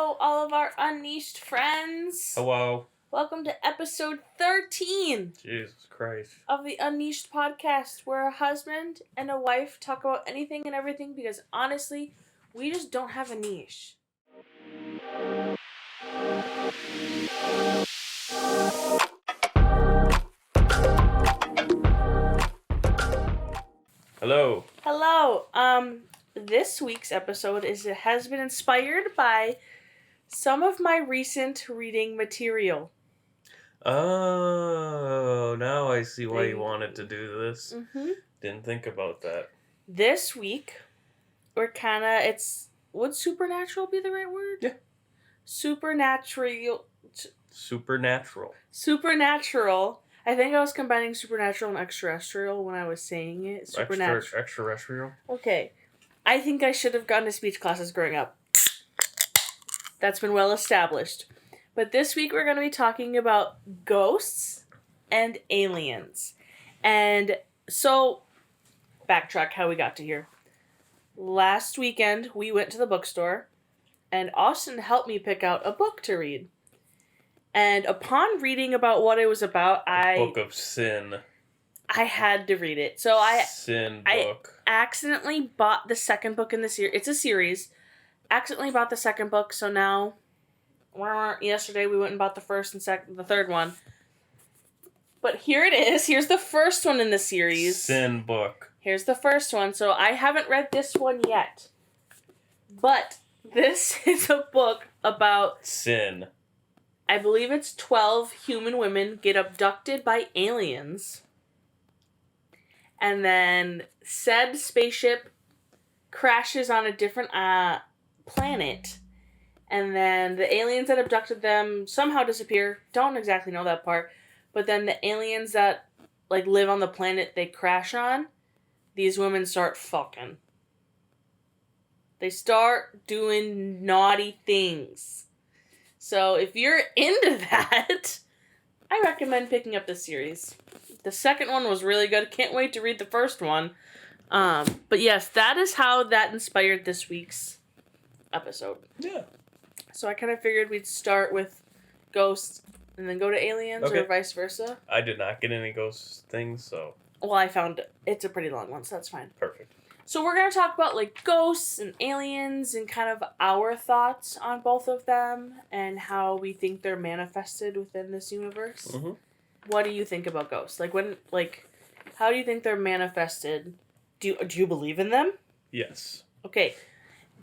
all of our unleashed friends. Hello. Welcome to episode 13 Jesus Christ. of the Unleashed podcast, where a husband and a wife talk about anything and everything because honestly, we just don't have a niche. Hello. Hello. This week's episode has been inspired by some of my recent reading material. Oh, now I see why you wanted to do this. Mm-hmm. Didn't think about that. This week, would supernatural be the right word? Yeah. Supernatural. Supernatural. I think I was combining supernatural and extraterrestrial when I was saying it. Supernatural. Extraterrestrial? Okay. I think I should have gone to speech classes growing up. That's been well established. But this week we're going to be talking about ghosts and aliens. And so, backtrack how we got to here. Last weekend we went to the bookstore and Austin helped me pick out a book to read. And upon reading about what it was about, Book of Sin. I had to read it. So Sin book. I accidentally bought the second book in the series. It's a series. Accidentally bought the second book, so now yesterday we went and bought the first and the third one. But here it is. Here's the first one in the series. Sin book. Here's the first one. So I haven't read this one yet. But this is a book about sin. I believe it's 12 human women get abducted by aliens. And then said spaceship crashes on a different planet. And then the aliens that abducted them somehow disappear. Don't exactly know that part. But then the aliens that live on the planet they crash on, these women start fucking. They start doing naughty things. So if you're into that, I recommend picking up this series. The second one was really good. Can't wait to read the first one. But yes, that is how that inspired this week's episode. Yeah. So I kind of figured we'd start with ghosts and then go to aliens, okay. Or vice versa. I did not get any ghost things, so... Well, I found it's a pretty long one, so that's fine. Perfect. So we're going to talk about ghosts and aliens and kind of our thoughts on both of them and how we think they're manifested within this universe. Mm-hmm. What do you think about ghosts? How do you think they're manifested? Do you believe in them? Yes. Okay.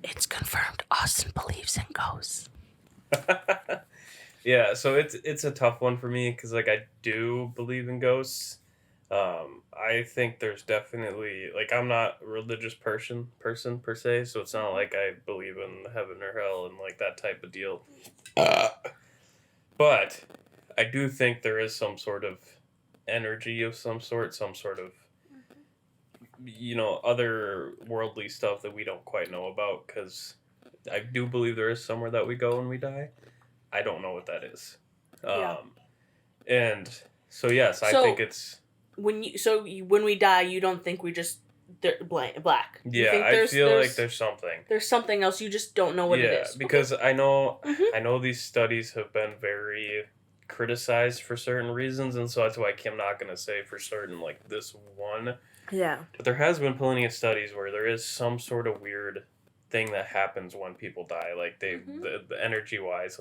It's confirmed Austin believes in ghosts. Yeah, so it's a tough one for me because I do believe in ghosts. I think there's definitely I'm not a religious person per se, so it's not like I believe in heaven or hell and that type of deal. But I do think there is some sort of energy of some sort of other worldly stuff that we don't quite know about, because I do believe there is somewhere that we go when we die. I don't know what that is. Yeah. And so yes, I think it's when we die, you don't think we just black. Yeah, I feel like there's something. There's something else, you just don't know what it is. Yeah, because okay. I know these studies have been very criticized for certain reasons, and so that's why I'm not going to say for certain this one. Yeah. But there has been plenty of studies where there is some sort of weird thing that happens when people die, the energy wise,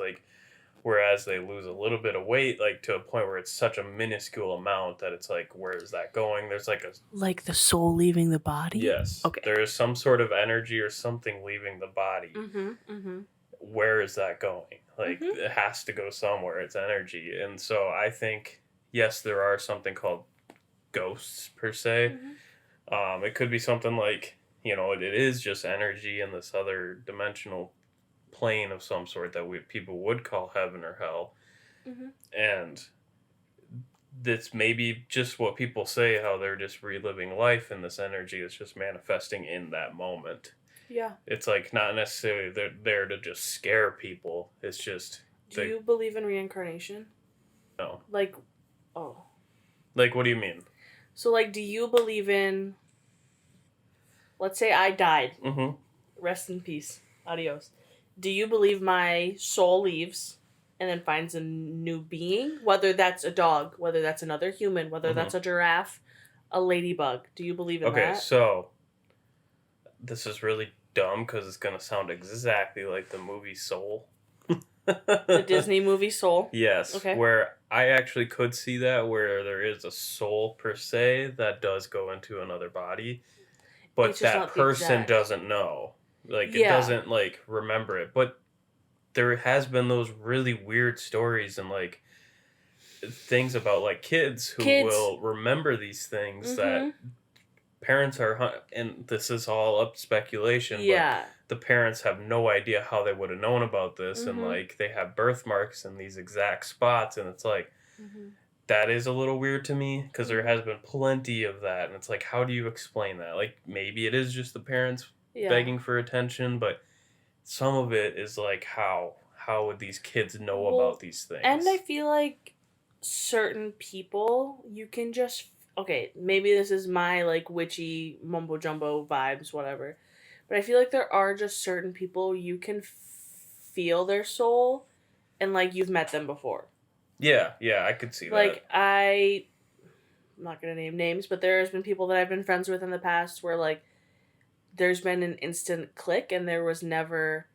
whereas they lose a little bit of weight, to a point where it's such a minuscule amount that it's where is that going? There's the soul leaving the body? Yes. Okay. There is some sort of energy or something leaving the body. Mm-hmm. Mm-hmm. Where is that going? It has to go somewhere. It's energy. And so I think, yes, there are something called ghosts per se. Mm-hmm. It could be something it is just energy in this other dimensional plane of some sort that people would call heaven or hell. Mm-hmm. And that's maybe just what people say, how they're just reliving life, and this energy is just manifesting in that moment. Yeah. It's not necessarily they're there to just scare people. It's just... Do you believe in reincarnation? No. What do you mean? So, do you believe in... Let's say I died. Mm-hmm. Rest in peace. Adios. do you believe my soul leaves and then finds a new being? Whether that's a dog, whether that's another human, whether that's a giraffe, a ladybug. Do you believe in Okay, that? so this is really dumb because it's gonna sound exactly like the movie Soul. The Disney movie Soul? Yes, Okay. where I actually could see that, where there is a soul per se that does go into another body, but It's just that not the person exact. doesn't know. Like, it Yeah. doesn't, like, remember it. But there has been those really weird stories and, like, things about, like, kids who will remember these things that parents are, and this is all up speculation, Yeah. but the parents have no idea how they would have known about this, and like they have birthmarks in these exact spots, and it's like that is a little weird to me because there has been plenty of that, and it's like, how do you explain that? Like, maybe it is just the parents begging for attention, but some of it is like, how would these kids know about these things? And I feel like certain people, you can just, okay, maybe this is my like witchy mumbo jumbo vibes, whatever, but I feel like there are just certain people you can feel their soul and like you've met them before. Yeah, I could see like that. I'm not gonna name names, but there's been people that I've been friends with in the past where like there's been an instant click and there was never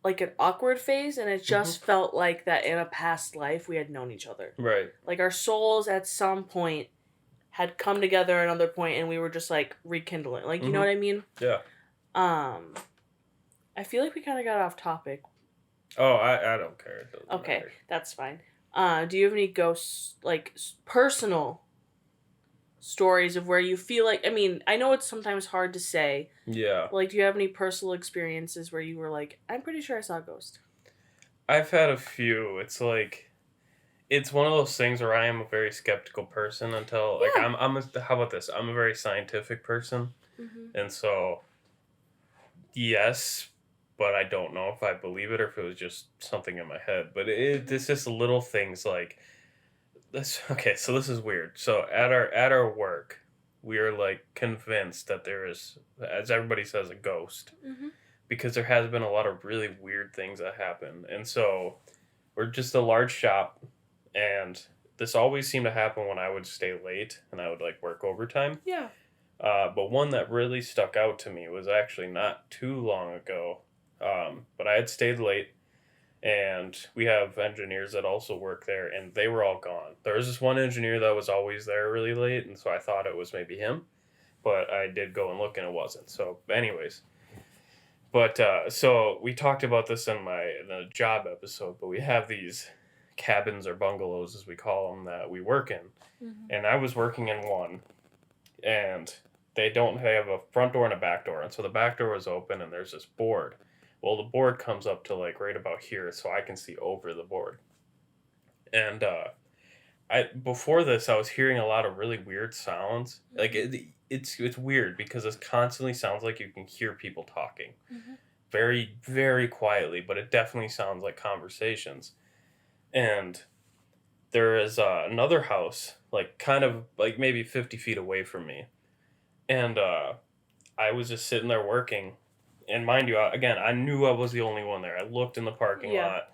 like an awkward phase, and it just felt like that in a past life we had known each other. Right. Like our souls at some point had come together at another point and we were just like rekindling. Like, you know what I mean? Yeah. I feel like we kind of got off topic. Oh, I don't care. Okay, matter. that's fine. Do you have any ghosts, like personal stories of where you feel like, I mean, I know it's sometimes hard to say. Yeah. Like, do you have any personal experiences where you were like, I'm pretty sure I saw a ghost? I've had a few. It's like, it's one of those things where I am a very skeptical person until, like, how about this? I'm a very scientific person. And so, yes, but I don't know if I believe it or if it was just something in my head. But it's just little things like this. Okay, so this is weird. So at our work, we are like convinced that there is, as everybody says, a ghost, because there has been a lot of really weird things that happen. And so we're just a large shop, and this always seemed to happen when I would stay late and I would like work overtime. Yeah. But one that really stuck out to me was actually not too long ago. But I had stayed late, and we have engineers that also work there, and they were all gone. There was this one engineer that was always there really late, and so I thought it was maybe him, but I did go and look, and it wasn't. So, anyways, but so we talked about this in the job episode, but we have these cabins or bungalows, as we call them, that we work in, and I was working in one, and they have a front door and a back door, and so the back door was open, and there's this board. Well, the board comes up to like right about here, so I can see over the board. And before this, I was hearing a lot of really weird sounds. Like it's weird because it constantly sounds like you can hear people talking, very very quietly, but it definitely sounds like conversations. And there is another house, like kind of like maybe 50 feet away from me, and I was just sitting there working. And mind you, again, I knew I was the only one there. I looked in the parking lot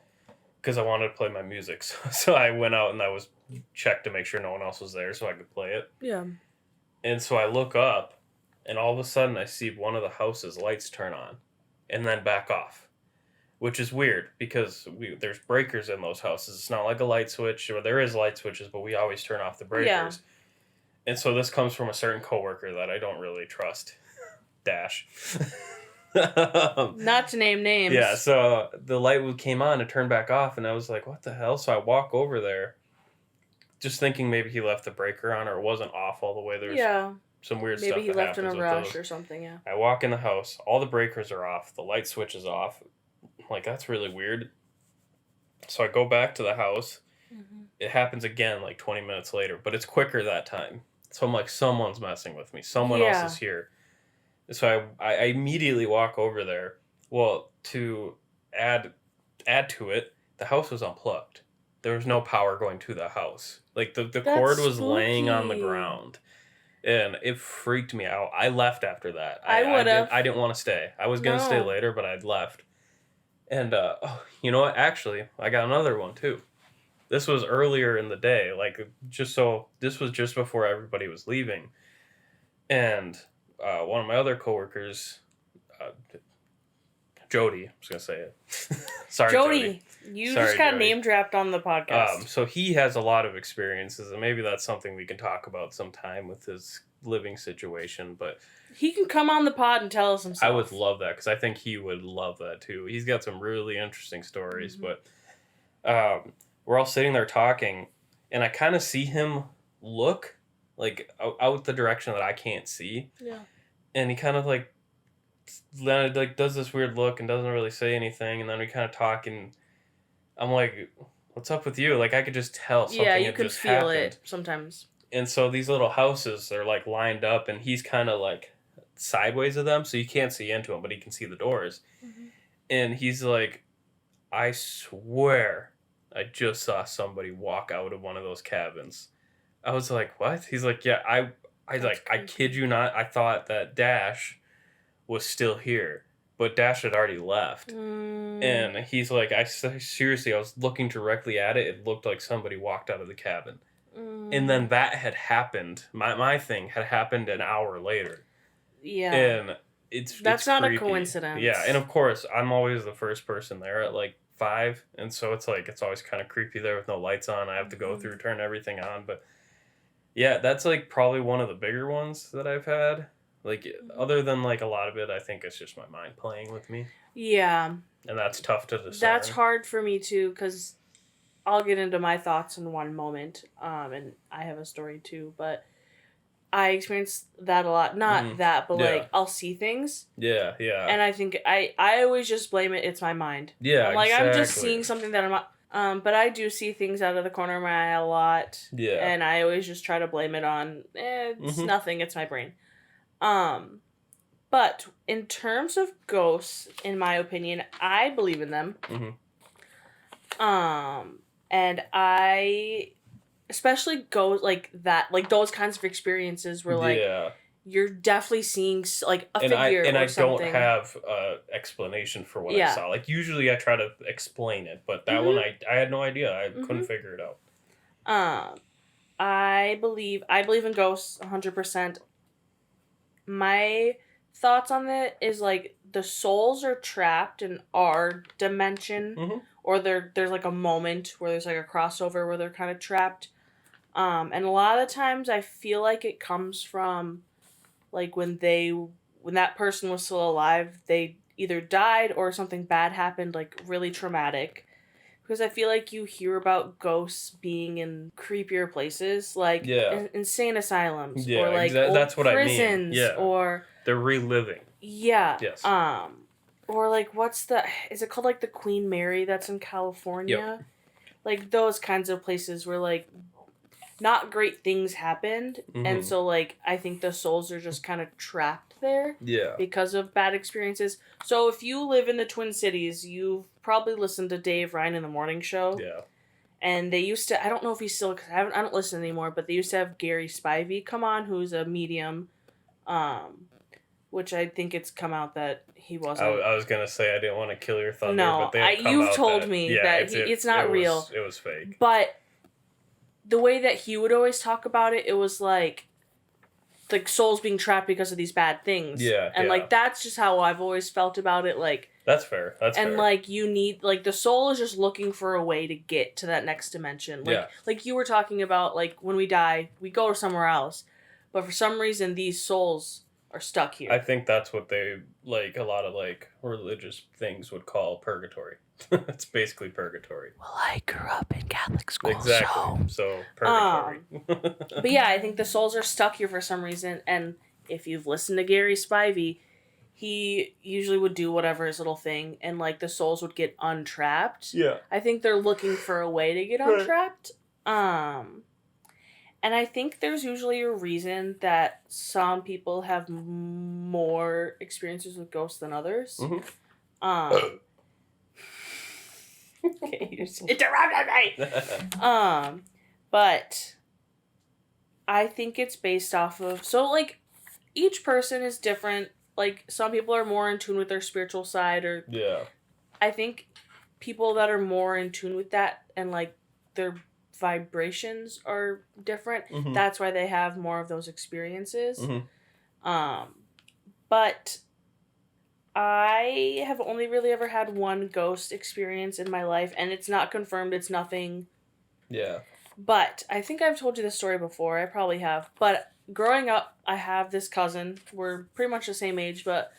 because I wanted to play my music. So I went out and I was checked to make sure no one else was there so I could play it. Yeah. And so I look up, and all of a sudden I see one of the house's lights turn on and then back off, which is weird because there's breakers in those houses. It's not like a light switch, or there is light switches, but we always turn off the breakers. Yeah. And so this comes from a certain coworker that I don't really trust. Dash. Not to name names. Yeah, so the light came on and turned back off, and I was like, what the hell? So I walk over there, just thinking maybe he left the breaker on, or it wasn't off all the way. There's some weird stuff. Maybe he left in a rush or something, yeah. I walk in the house, all the breakers are off, the light switch is off. I'm like, that's really weird. So I go back to the house. It happens again like 20 minutes later, but it's quicker that time. So I'm like, someone's messing with me. Someone else is here. So I immediately walk over there. Well, to add to it, the house was unplugged. There was no power going to the house. Like the cord was laying on the ground, and it freaked me out. I left after that. I would have. I didn't want to stay. I was gonna stay later, but I'd left. And you know what? Actually, I got another one too. This was earlier in the day, like this was just before everybody was leaving, and one of my other coworkers, uh, Jody, I was gonna say it. Sorry, Jody, Jody. you Sorry, just got Jody. name dropped on the podcast. So he has a lot of experiences, and maybe that's something we can talk about sometime with his living situation. But He can come on the pod and tell us himself. I would love that because I think he would love that too. He's got some really interesting stories. Mhm. But we're all sitting there talking, and I kind of see him look like out the direction that I can't see, Yeah. and he kind of like then like does this weird look and doesn't really say anything, and then we kind of talk, and I'm like, "What's up with you?" Like I could just tell something Yeah, you had can just feel happened. it sometimes. And so these little houses are like lined up, and he's kind of like sideways of them, so you can't see into them, but he can see the doors. Mm-hmm. And he's like, "I swear, I just saw somebody walk out of one of those cabins." I was like, "What?" He's like, "Yeah, I That's like, I creepy. kid you not, I thought that Dash was still here, but Dash had already left." Mm. And he's like, seriously, I was looking directly at it. It looked like somebody walked out of the cabin. And then that had happened. My thing had happened an hour later. Yeah. And That's it's not creepy. a coincidence. Yeah, and of course, I'm always the first person there at like 5, and so it's like it's always kind of creepy there with no lights on. I have to go Mhm. through, turn everything on, but yeah, that's like probably one of the bigger ones that I've had. Like other than like a lot of it, I think it's just my mind playing with me, Yeah. and that's tough to discern. That's hard for me too, because I'll get into my thoughts in one moment. And I have a story too, but I experience that a lot. Not Mhm. that, but Yeah. like I'll see things, Yeah, yeah, and I think I always just blame it. It's my mind. yeah. I'm like exactly. I'm just seeing something that I'm not. But I do see things out of the corner of my eye a lot. Yeah. And I always just try to blame it on it's Mhm. nothing. It's my brain. But in terms of ghosts, in my opinion, I believe in them. Mhm. And I especially go like that, like those kinds of experiences where like Yeah. you're definitely seeing like a And figure I or something. don't have explanation for what I Yeah. saw. Like usually I try to explain it, but that one I had no idea. I Mhm. couldn't figure it out. I believe in ghosts 100%. My thoughts on it is like the souls are trapped in our dimension, Mhm. or there's like a moment where there's like a crossover where they're kind of trapped. And a lot of the times I feel like it comes from like when that person was still alive, they either died or something bad happened, like really traumatic. Because I feel like you hear about ghosts being in creepier places, like Yeah. insane asylums, Yeah, or like old that's what I mean. prisons, Yeah. or They're reliving. yeah, Yes. or like is it called like the Queen Mary that's in California? Like those kinds of places where like not great things happened, Mhm. and so like I think the souls are just kind of trapped there Yeah. because of bad experiences. So if you live in the Twin Cities, you've probably listened to Dave Ryan in the morning show. Yeah. And they used to, I don't know if he's still, cause I don't listen anymore, but they used to have Gary Spivey come on, who's a medium, which I think it's come out that he wasn't. I was gonna say I didn't want to kill your thunder, No, but you've told me that it's not real. It was fake. But the way that he would always talk about it, it was like souls being trapped because of these bad things. Yeah, and yeah. like that's just how I've always felt about it. Like That's fair. That's and fair. like you need like the soul is just looking for a way to get to that next dimension. Like Yeah. like you were talking about, like when we die, we go somewhere else, but for some reason these souls are stuck here. I think that's what they like a lot of like religious things would call purgatory. It's basically purgatory. Well, I grew up in Catholic school, Exactly. So purgatory. But yeah, I think the souls are stuck here for some reason. And if you've listened to Gary Spivey, he usually would do whatever his little thing, and like the souls would get untrapped. Yeah. I think they're looking for a way to get Right. untrapped. And I think there's usually a reason that some people have more experiences with ghosts than others. Mhm. Okay, you just interrupted me. But I think it's based off of, so like each person is different. Like some people are more in tune with their spiritual side, or Yeah. I think people that are more in tune with that and like their vibrations are different. Mm-hmm. That's why they have more of those experiences. Mm-hmm. But I have only really ever had one ghost experience in my life, and it's not confirmed. It's nothing. Yeah. But I think I've told you this story before. I probably have. But growing up, I have this cousin. We're pretty much the same age, but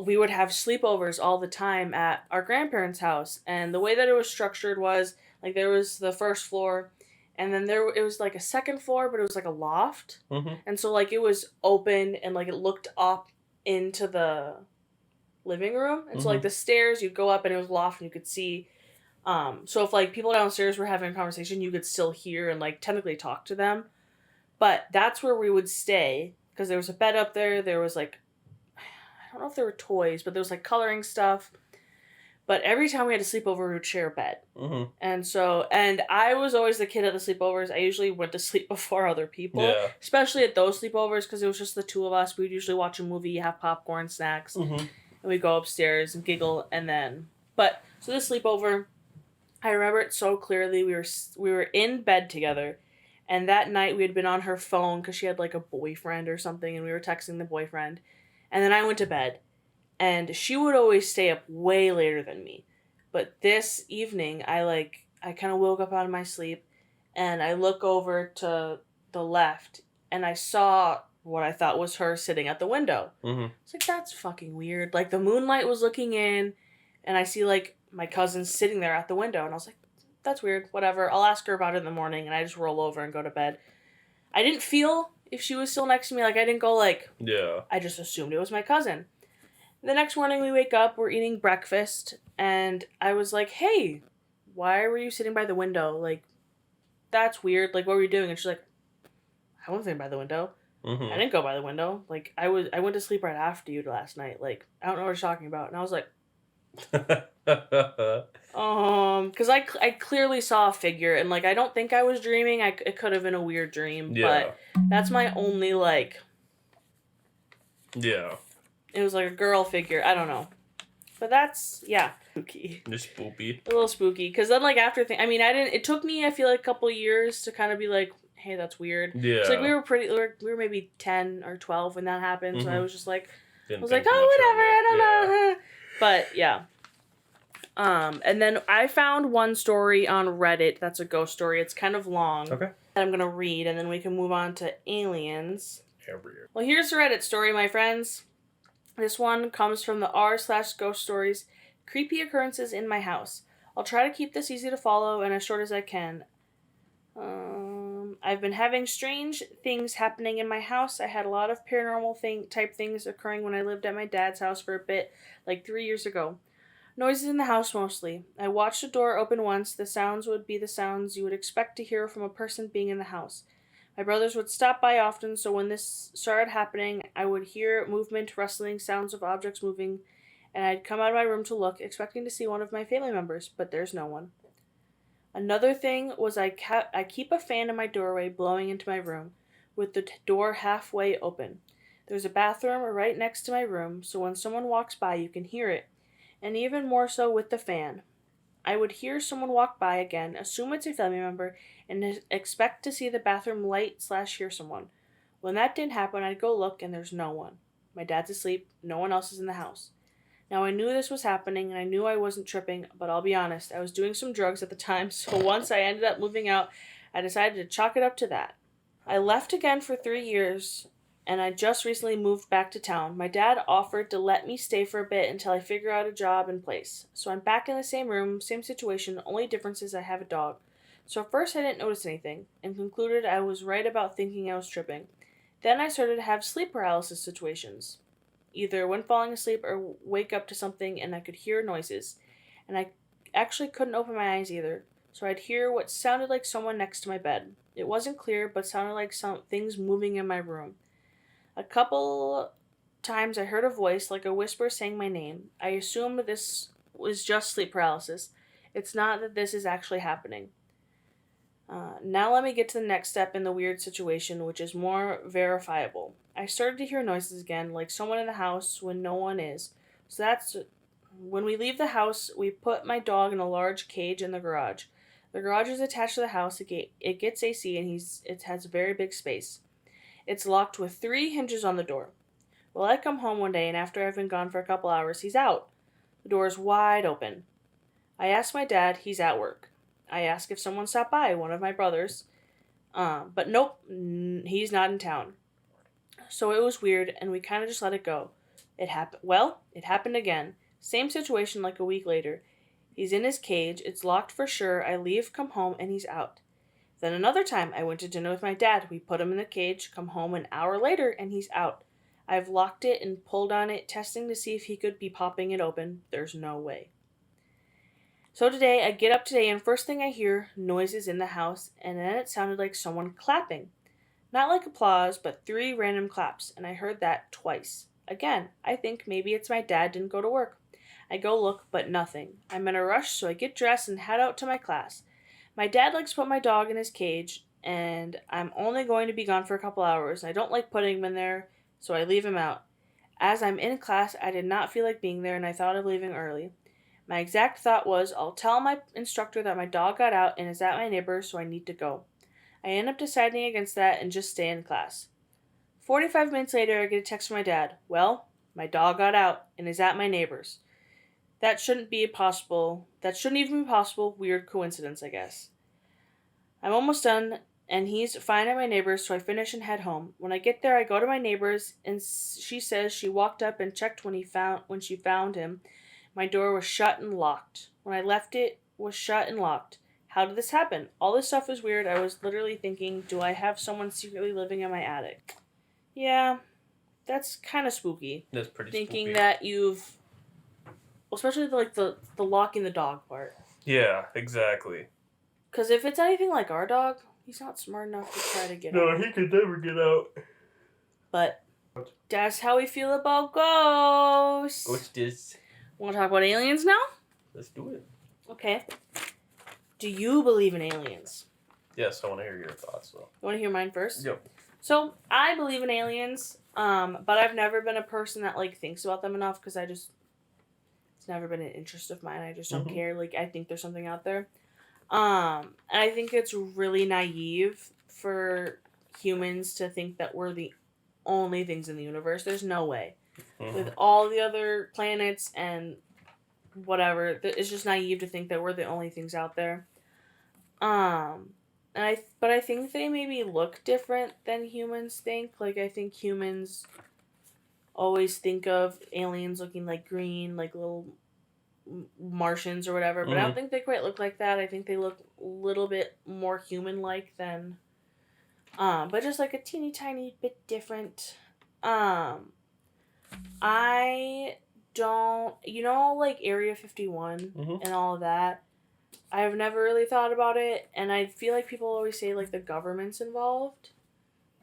we would have sleepovers all the time at our grandparents' house. And the way that it was structured was like there was the first floor, and then it was like a second floor, but it was like a loft. Mm-hmm. And so like it was open and like it looked up into the living room. And so like the stairs, you'd go up and it was loft and you could see. So if like people downstairs were having a conversation, you could still hear and like technically talk to them. But that's where we would stay because there was a bed up there. There was like, I don't know if there were toys, but there was like coloring stuff. But every time we had a sleepover, we would share a bed. Mm-hmm. And I was always the kid at the sleepovers. I usually went to sleep before other people, especially at those sleepovers because it was just the two of us. We'd usually watch a movie, have popcorn, snacks, and we'd go upstairs and giggle. And then, so this sleepover, I remember it so clearly. We were in bed together, and that night we had been on her phone because she had like a boyfriend or something, and we were texting the boyfriend. And then I went to bed. And she would always stay up way later than me. But this evening, I kind of woke up out of my sleep, and I look over to the left, and I saw what I thought was her sitting at the window. It's like, that's fucking weird. Like, the moonlight was looking in, and I see, like, my cousin sitting there at the window, and I was like, that's weird. Whatever. I'll ask her about it in the morning, and I just roll over and go to bed. I didn't feel if she was still next to me. Like, I didn't go, like... Yeah. I just assumed it was my cousin. The next morning we wake up, we're eating breakfast, and I was like, hey, why were you sitting by the window? Like, that's weird. Like, what were you doing? And she's like, I wasn't sitting by the window. I didn't go by the window. Like, I went to sleep right after you last night. Like, I don't know what you're talking about. And I was like, because I clearly saw a figure, and, like, I don't think I was dreaming. It could have been a weird dream, but that's my only, like... Yeah. It was like a girl figure. I don't know. But that's, yeah. Spooky. Just spoopy. A little spooky. Because then, like, after... it took me, I feel like, a couple years to kind of be like, hey, that's weird. Yeah. So, like, we were maybe 10 or 12 when that happened. So I was just like... Didn't I was like, oh, whatever. I don't know. But, yeah. And then I found one story on Reddit that's a ghost story. It's kind of long. Okay. That I'm going to read, and then we can move on to aliens. Everywhere. Well, here's the Reddit story, my friends. This one comes from the r/ghost stories, creepy occurrences in my house. I'll try to keep this easy to follow and as short as I can. I've been having strange things happening in my house. I had a lot of paranormal type things occurring when I lived at my dad's house for a bit, like 3 years ago. Noises in the house mostly. I watched the door open once. The sounds would be the sounds you would expect to hear from a person being in the house. My brothers would stop by often, so when this started happening, I would hear movement, rustling, sounds of objects moving, and I'd come out of my room to look, expecting to see one of my family members, but there's no one. Another thing was I keep a fan in my doorway blowing into my room, with the door halfway open. There's a bathroom right next to my room, so when someone walks by, you can hear it, and even more so with the fan. I would hear someone walk by again, assume it's a family member, and expect to see the bathroom light / hear someone. When that didn't happen, I'd go look, and there's no one. My dad's asleep. No one else is in the house. Now, I knew this was happening, and I knew I wasn't tripping, but I'll be honest, I was doing some drugs at the time, so once I ended up moving out, I decided to chalk it up to that. I left again for 3 years, and I just recently moved back to town. My dad offered to let me stay for a bit until I figure out a job and place. So I'm back in the same room, same situation, only difference is I have a dog. So at first I didn't notice anything, and concluded I was right about thinking I was tripping. Then I started to have sleep paralysis situations. Either when falling asleep or wake up to something and I could hear noises. And I actually couldn't open my eyes either. So I'd hear what sounded like someone next to my bed. It wasn't clear, but sounded like some things moving in my room. A couple times I heard a voice, like a whisper saying my name. I assumed this was just sleep paralysis. It's not that this is actually happening. Now let me get to the next step in the weird situation, which is more verifiable. I started to hear noises again, like someone in the house when no one is. So that's... When we leave the house, we put my dog in a large cage in the garage. The garage is attached to the house. It gets AC and it has a very big space. It's locked with 3 hinges on the door. Well, I come home one day and after I've been gone for a couple hours, he's out. The door is wide open. I ask my dad, he's at work. I ask if someone stopped by, one of my brothers. But nope, he's not in town. So it was weird and we kind of just let it go. It happened again. Same situation like a week later. He's in his cage, it's locked for sure. I leave, come home, and he's out. Then another time, I went to dinner with my dad. We put him in the cage, come home an hour later, and he's out. I've locked it and pulled on it, testing to see if he could be popping it open. There's no way. So today, I get up today, and first thing I hear, noises in the house, and then it sounded like someone clapping. Not like applause, but 3 random claps, and I heard that twice. Again, I think maybe it's my dad didn't go to work. I go look, but nothing. I'm in a rush, so I get dressed and head out to my class. My dad likes to put my dog in his cage, and I'm only going to be gone for a couple hours. I don't like putting him in there, so I leave him out. As I'm in class, I did not feel like being there, and I thought of leaving early. My exact thought was, I'll tell my instructor that my dog got out and is at my neighbor's, so I need to go. I end up deciding against that and just stay in class. 45 minutes later, I get a text from my dad. Well, my dog got out and is at my neighbor's. That shouldn't even be possible. Weird coincidence, I guess. I'm almost done, and he's fine at my neighbor's, so I finish and head home. When I get there, I go to my neighbor's, and she says she walked up and checked when she found him. My door was shut and locked. When I left, it was shut and locked. How did this happen? All this stuff is weird. I was literally thinking, do I have someone secretly living in my attic? Yeah, that's kind of spooky. That's pretty Thinking spooky. that you've... Especially the locking the dog part. Yeah, exactly. Because if it's anything like our dog, he's not smart enough to try to get out. he could never get out. But that's how we feel about ghosts. What's this? Want to talk about aliens now? Let's do it. Okay. Do you believe in aliens? Yes, I want to hear your thoughts, though. You want to hear mine first? Yep. So, I believe in aliens, but I've never been a person that, thinks about them enough because it's never been an interest of mine. I just don't care. I think there's something out there. And I think it's really naive for humans to think that we're the only things in the universe. There's no way. Mm-hmm. With all the other planets and whatever, it's just naive to think that we're the only things out there. But I think they maybe look different than humans think. I think humans always think of aliens looking like green, like little Martians or whatever, but I don't think they quite look like that. I think they look a little bit more human-like than, but just a teeny tiny bit different. I don't, Area 51 and all of that, I've never really thought about it, and I feel like people always say, the government's involved,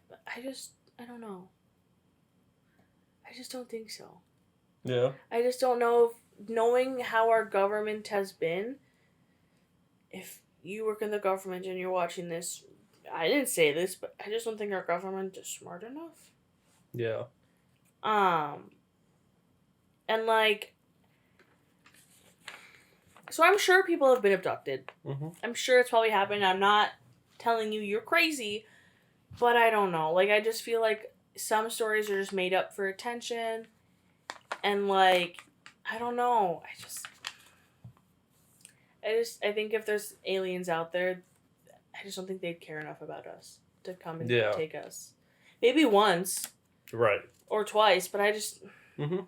but I don't know. I just don't think so. Yeah. I just don't know knowing how our government has been, if you work in the government and you're watching this, I didn't say this, but I just don't think our government is smart enough. Yeah. And so I'm sure people have been abducted. Mm-hmm. I'm sure it's probably happened. I'm not telling you you're crazy, but I don't know. I just feel like some stories are just made up for attention, and I don't know. I think if there's aliens out there, I just don't think they'd care enough about us to come and take us. Maybe once. Right. Or twice, but I just... Mm-hmm.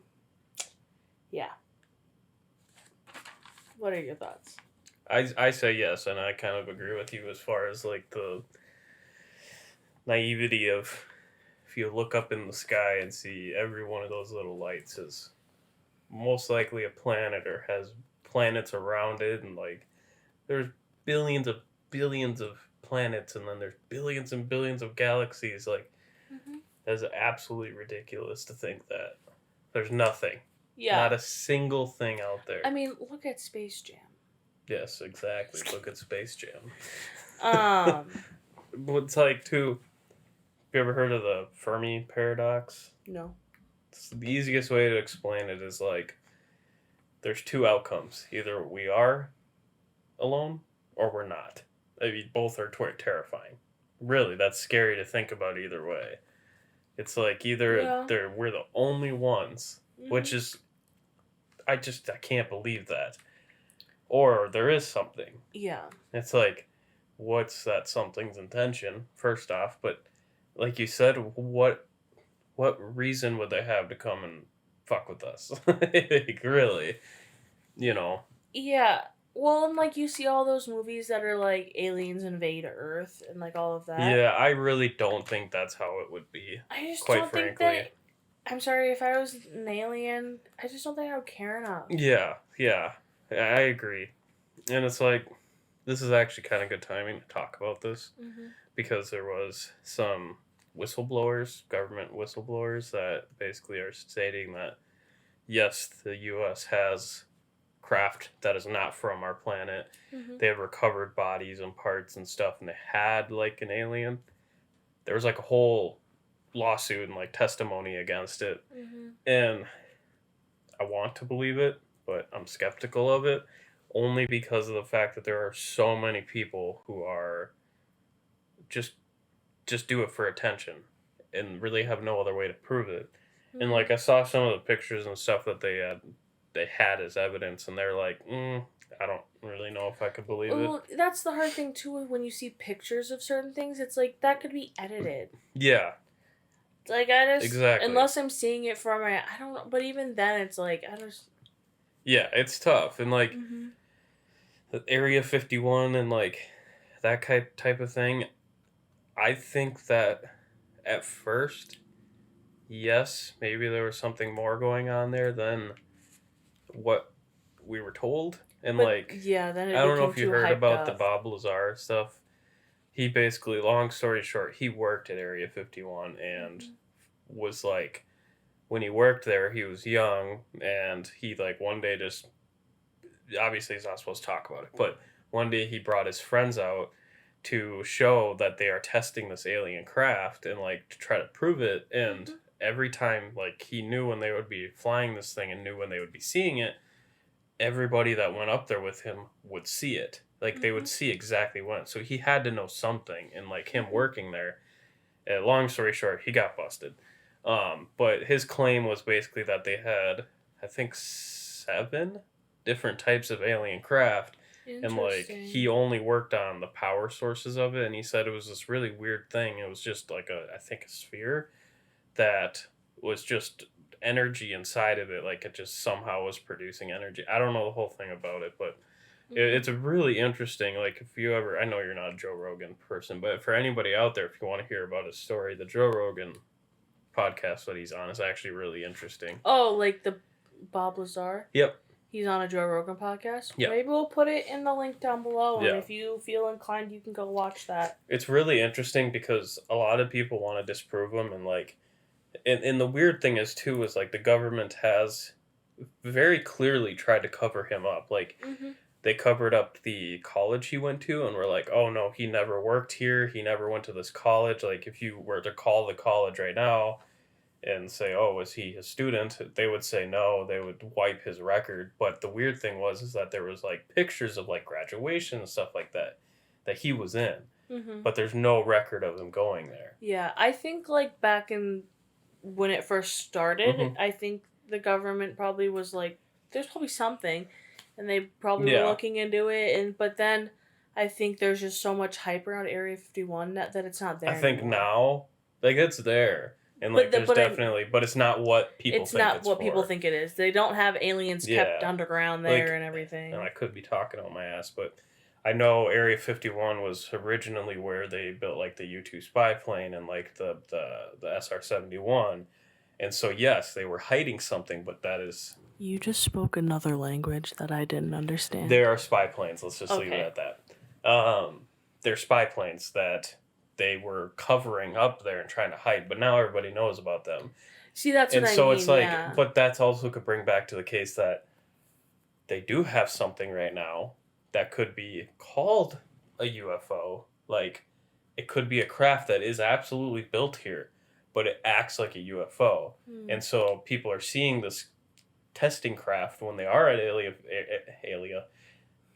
Yeah. What are your thoughts? I say yes, and I kind of agree with you as far as the naivety of if you look up in the sky and see every one of those little lights is most likely a planet or has planets around it, and there's billions of planets, and then there's billions and billions of galaxies. That's absolutely ridiculous to think that there's nothing. Yeah. Not a single thing out there. I mean, look at Space Jam. Yes, exactly. Look at Space Jam. It's too... Have you ever heard of the Fermi paradox? No. The easiest way to explain it is there's two outcomes. Either we are alone or we're not. I mean, both are terrifying. Really, that's scary to think about either way. It's like either we're the only ones, which is I can't believe that. Or there is something. Yeah. It's like, what's that something's intention, first off, but like you said, what reason would they have to come and fuck with us? Like, really, you know. Yeah. Well, and like you see all those movies that are like aliens invade Earth and like all of that. Yeah, I really don't think that's how it would be. I just quite don't frankly. think that. I'm sorry, if I was an alien, I just don't think I would care enough. Yeah, I agree. And it's like, this is actually kind of good timing to talk about this because there was some whistleblowers, government whistleblowers, that basically are stating that yes, the U.S. has craft that is not from our planet. They have recovered bodies and parts and stuff, and they had like an alien. There was like a whole lawsuit and like testimony against it, and I want to believe it, but I'm skeptical of it, only because of the fact that there are so many people who are just do it for attention and really have no other way to prove it. And like I saw some of the pictures and stuff that they had as evidence, and they're like, I don't really know if I could believe it. Well, that's the hard thing too. When you see pictures of certain things, it's like that could be edited. Yeah. Like I just exactly. Unless I'm seeing it from I don't know. But even then, it's like I just. Yeah, it's tough, and like the Area 51 and like that type of thing. I think that at first, yes, maybe there was something more going on there than what we were told. And but, like, yeah, then I don't know if you heard about up. the Bob Lazar stuff. He basically, long story short, he worked at Area 51 and was like, when he worked there, he was young, and he like one day just, obviously he's not supposed to talk about it, but one day he brought his friends out to show that they are testing this alien craft and like to try to prove it. And every time, like, he knew when they would be flying this thing and knew when they would be seeing it, everybody that went up there with him would see it. Like, they would see exactly when. So he had to know something. And like him working there, long story short, he got busted. But his claim was basically that they had, I think, 7 different types of alien craft. And like he only worked on the power sources of it, and he said it was this really weird thing. It was just like I think a sphere that was just energy inside of it, like it just somehow was producing energy. I don't know the whole thing about it, but it's a really interesting, like, if you ever, I know you're not a Joe Rogan person, but for anybody out there, if you want to hear about his story, the Joe Rogan podcast that he's on is actually really interesting. Oh, like the Bob Lazar? Yep. He's on a Joe Rogan podcast? Yeah. Maybe we'll put it in the link down below, Yeah. and if you feel inclined, you can go watch that. It's really interesting because a lot of people want to disprove him, and like, and the weird thing is too, is like the government has very clearly tried to cover him up. Like, they covered up the college he went to, and were like, oh no, he never worked here, he never went to this college. Like, if you were to call the college right now and say, oh, was he a student, they would say no, they would wipe his record. But the weird thing is that there was like pictures of like graduation and stuff like that he was in, but there's no record of him going there. Yeah, I think like back in when it first started, I think the government probably was like, there's probably something, and they probably were looking into it, but then I think there's just so much hype around Area 51 that it's not there. I think anymore. now, like, it's there. And like, there's definitely, but it's not what people think it's not what for. people think it is. They don't have aliens kept underground there, like, and everything. And I could be talking on my ass, but I know Area 51 was originally where they built like the U-2 spy plane and like the SR-71. And so yes, they were hiding something, but that is... You just spoke another language that I didn't understand. There are spy planes. Let's just leave it at that. They're spy planes that they were covering up there and trying to hide, but now everybody knows about them. See, that's what I mean. And so it's like, but that's also could bring back to the case that they do have something right now that could be called a UFO. Like, it could be a craft that is absolutely built here, but it acts like a UFO. And so people are seeing this testing craft when they are at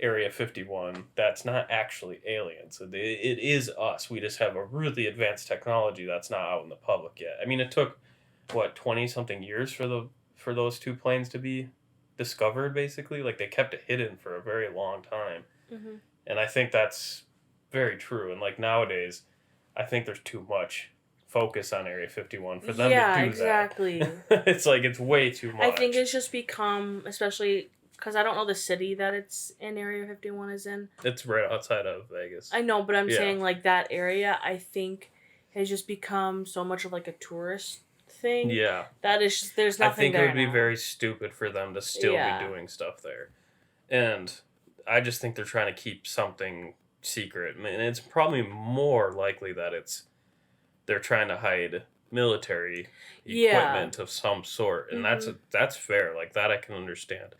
Area 51 that's not actually aliens. It is us. We just have a really advanced technology that's not out in the public yet. I mean, it took, what, 20 something years for those two planes to be discovered, basically. Like, they kept it hidden for a very long time. Mm-hmm. And I think that's very true. And, like, nowadays, I think there's too much focus on Area 51 for them to do exactly. that. It's like, it's way too much. I think it's just become, especially because I don't know the city that it's in Area 51 is in. It's right outside of Vegas. I know, but I'm saying, like, that area, I think, has just become so much of, like, a tourist thing. Yeah. That is just, there's nothing there I think it would now. be very stupid for them to still be doing stuff there. And I just think they're trying to keep something secret. And it's probably more likely that they're trying to hide military equipment of some sort. And that's fair. Like, that I can understand.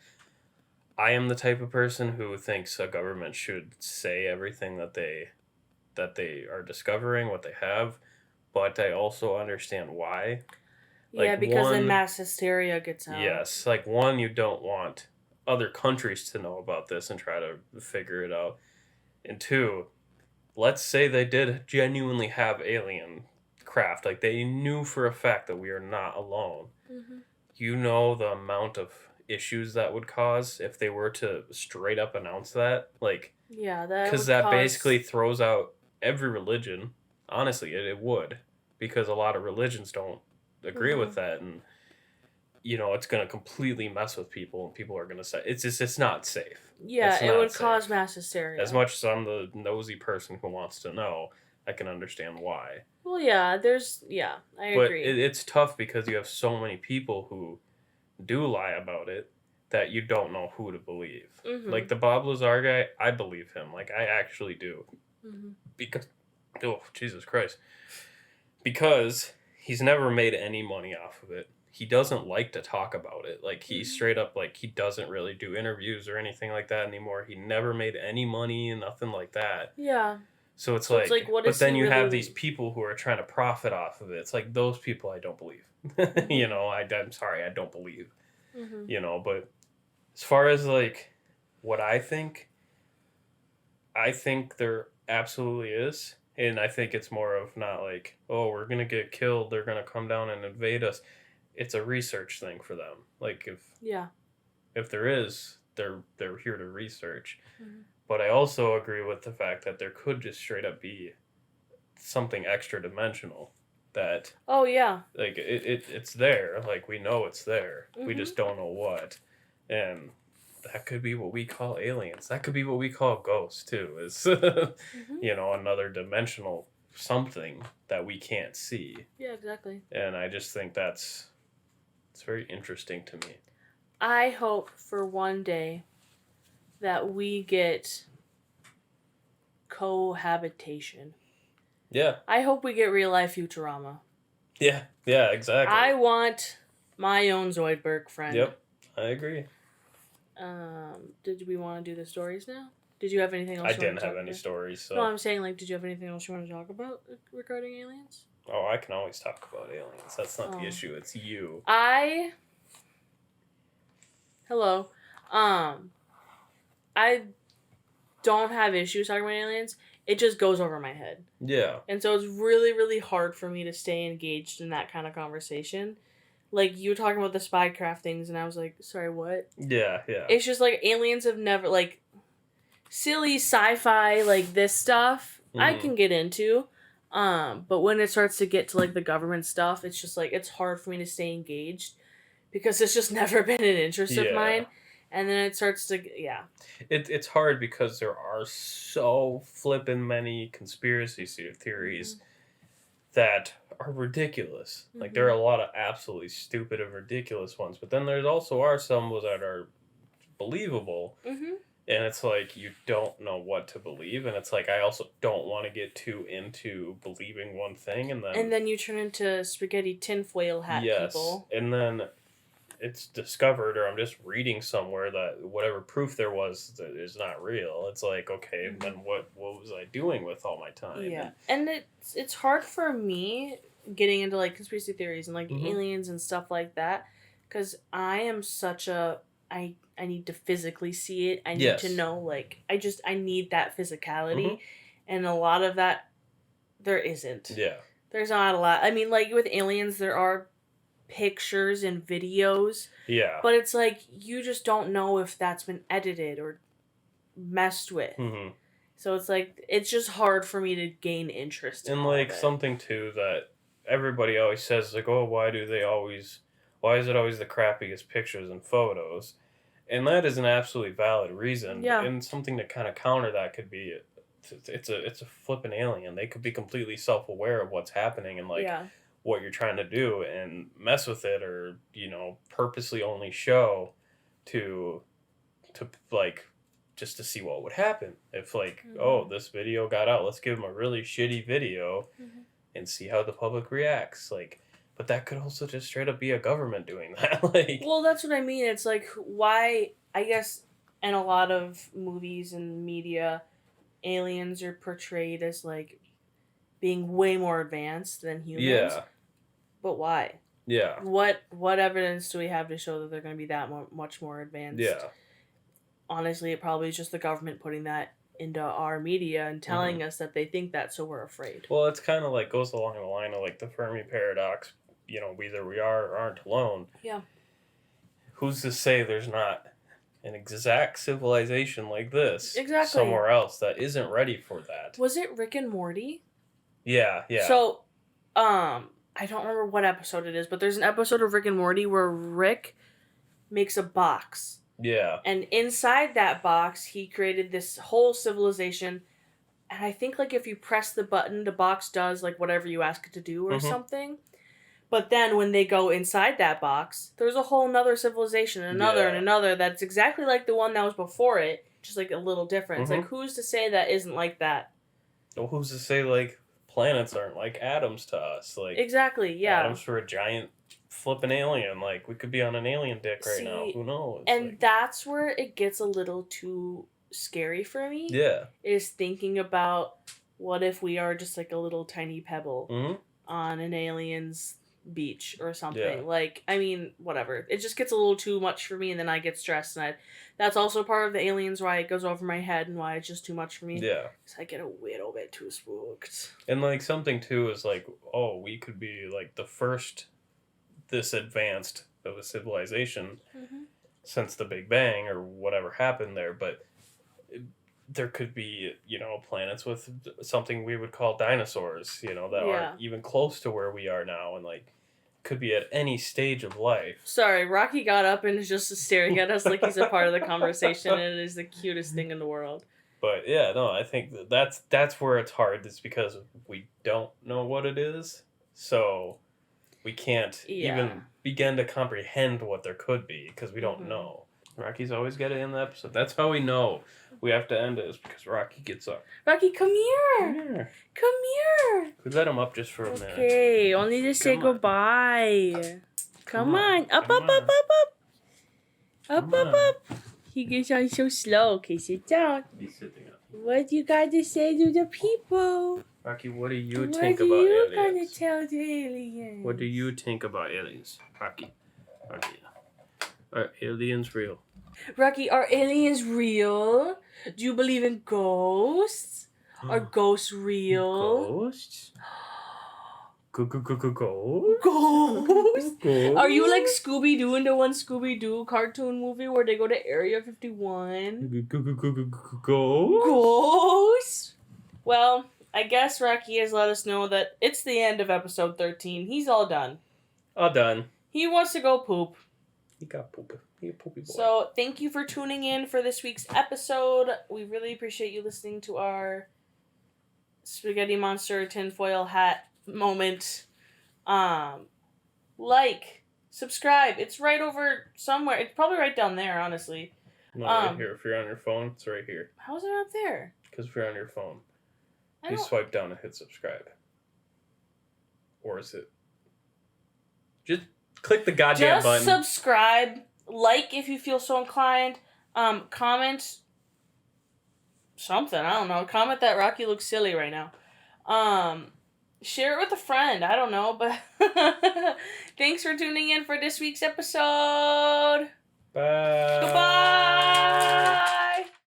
I am the type of person who thinks a government should say everything that they are discovering, what they have, but I also understand why. Like, because then mass hysteria gets out. Yes, like, one, you don't want other countries to know about this and try to figure it out. And two, let's say they did genuinely have alien craft, like they knew for a fact that we are not alone. Mm-hmm. You know the amount of issues that would cause if they were to straight up announce that, like, because that basically throws out every religion. Honestly, it would, because a lot of religions don't agree with that, and it's going to completely mess with people, and people are going to say it's not safe. It would cause mass hysteria. As much as I'm the nosy person who wants to know, I can understand why. Well, I agree. But it's tough because you have so many people who do lie about it that you don't know who to believe. Mm-hmm. Like the Bob Lazar guy, I believe him. Like, I actually do. Mm-hmm. Because, oh, Jesus Christ. Because he's never made any money off of it. He doesn't like to talk about it. Like, he straight up, like, he doesn't really do interviews or anything like that anymore. He never made any money and nothing like that. Yeah. So it's like what but then you have these people who are trying to profit off of it. It's like, those people I don't believe. I'm sorry, I don't believe. Mm-hmm. But as far as, like, what I think there absolutely is. And I think it's more of not like, oh, we're going to get killed, they're going to come down and invade us. It's a research thing for them. Like, if there is, they're here to research. Mm-hmm. But I also agree with the fact that there could just straight up be something extra dimensional that like it's there. Like, we know it's there. Mm-hmm. We just don't know what. And that could be what we call aliens. That could be what we call ghosts too. Is another dimensional something that we can't see. Yeah, exactly. And I just think it's very interesting to me. I hope for one day that we get cohabitation. Yeah. I hope we get real life Futurama. Yeah, exactly. I want my own Zoidberg friend. Yep, I agree. Did we want to do the stories now? Did you have anything else? I didn't have any stories. So. No, I'm saying, like, did you have anything else you want to talk about regarding aliens? Oh, I can always talk about aliens. That's not the issue. It's you. Hello. I don't have issues talking about aliens. It just goes over my head. Yeah. And so it's really, really hard for me to stay engaged in that kind of conversation. Like, you were talking about the spycraft things, and I was like, sorry, what? Yeah. It's just, like, aliens have never, like, silly sci-fi, like, this stuff, I can get into. But when it starts to get to, like, the government stuff, it's just, like, it's hard for me to stay engaged. Because it's just never been an interest of mine. And then it starts to, It's hard because there are so flippin' many conspiracy theories that are ridiculous. Mm-hmm. Like, there are a lot of absolutely stupid and ridiculous ones. But then there also are some that are believable. Mm-hmm. And it's like, you don't know what to believe. And it's like, I also don't want to get too into believing one thing. And then you turn into spaghetti tinfoil hat people. And then it's discovered, or I'm just reading somewhere that whatever proof there was that is not real. It's like, okay, then what was I doing with all my time? Yeah. And it's hard for me getting into, like, conspiracy theories and, like, aliens and stuff like that. Because I am such a I need to physically see it. I need to Yes. know, like, I need that physicality. Mhm. And a lot of that, there isn't. Yeah. There's not a lot. I mean, like, with aliens, there are pictures and videos. Yeah. But it's like, you just don't know if that's been edited or messed with. Mm-hmm. So it's like, it's just hard for me to gain interest in And all like of it. something too that everybody always says, like, oh, why is it always the crappiest pictures and photos? And that is an absolutely valid reason. Yeah. And something to kind of counter that could be, it's a flippin' alien. They could be completely self aware of what's happening and like yeah. what you're trying to do and mess with it, or purposely only show to like just to see what would happen if like oh, this video got out, let's give them a really shitty video and see how the public reacts. Like, but that could also just straight up be a government doing that. Like, Well, that's what I mean. It's like, why, I guess, in a lot of movies and media, aliens are portrayed as, like, being way more advanced than humans. yeah, But why? yeah, What evidence do we have to show that they're going to be that much more advanced? yeah, Honestly, it probably is just the government putting that into our media and telling us that they think that, so we're afraid. well, it's kind of like goes along the line of like the Fermi paradox. Either we are or aren't alone. Yeah. Who's to say there's not an exact civilization like this Exactly. somewhere else that isn't ready for that? Was it Rick and Morty? Yeah, yeah. So, I don't remember what episode it is, but there's an episode of Rick and Morty where Rick makes a box. Yeah. And inside that box, he created this whole civilization. And I think, like, if you press the button, the box does, like, whatever you ask it to do or something. But then when they go inside that box, there's a whole nother civilization, and another that's exactly like the one that was before it, just, like, a little different. It's like, who's to say that isn't like that? Well, who's to say, like, planets aren't like atoms to us? Like, Exactly, yeah. atoms for a giant flipping alien. Like, we could be on an alien dick right now. Who knows? And like, that's where it gets a little too scary for me. yeah. Is thinking about what if we are just, like, a little tiny pebble on an alien's beach or something. Yeah. Like, I mean, whatever. It just gets a little too much for me, and then I get stressed, and that's also part of the aliens why it goes over my head and why it's just too much for me. Yeah. Because I get a little bit too spooked. And, like, something, too, is, like, oh, we could be, like, the first this advanced of a civilization since the Big Bang or whatever happened there, but there could be, planets with something we would call dinosaurs, that aren't even close to where we are now, and, like, could be at any stage of life. Sorry, Rocky got up and is just staring at us like he's a part of the conversation, and it is the cutest thing in the world. But yeah, no, I think that's where it's hard. It's because we don't know what it is, so we can't even begin to comprehend what there could be because we don't know. Rocky's always got to end the episode. That's how we know we have to end it, is because Rocky gets up. Rocky, come here! Come here. Come here! We let him up just for a minute. Okay, only to say goodbye. Come on. Up, up, up, up, up. Up, up, up. He gets on so slow. Okay, sit down. He's sitting up. What do you got to say to the people? Rocky, what do you think about aliens? What are you going to tell the aliens? What do you think about aliens, Rocky? Are aliens real? Rocky, are aliens real? Do you believe in ghosts? Are ghosts real? Ghosts? Ghosts? Ghosts? Are you like Scooby-Doo in the one Scooby-Doo cartoon movie where they go to Area 51? Ghosts? Ghosts? Well, I guess Rocky has let us know that it's the end of episode 13. He's all done. All done. He wants to go poop. He got poopy. He a poopy boy. So, thank you for tuning in for this week's episode. We really appreciate you listening to our Spaghetti Monster tinfoil hat moment. Like, subscribe. It's right over somewhere. It's probably right down there, honestly. No, right here. If you're on your phone, it's right here. How is it not there? Because if you're on your phone, you swipe down and hit subscribe. Or is it... Just click the goddamn button. Just subscribe. Like if you feel so inclined. Comment something. I don't know. Comment that Rocky looks silly right now. Share it with a friend. I don't know, but thanks for tuning in for this week's episode. Bye. Goodbye.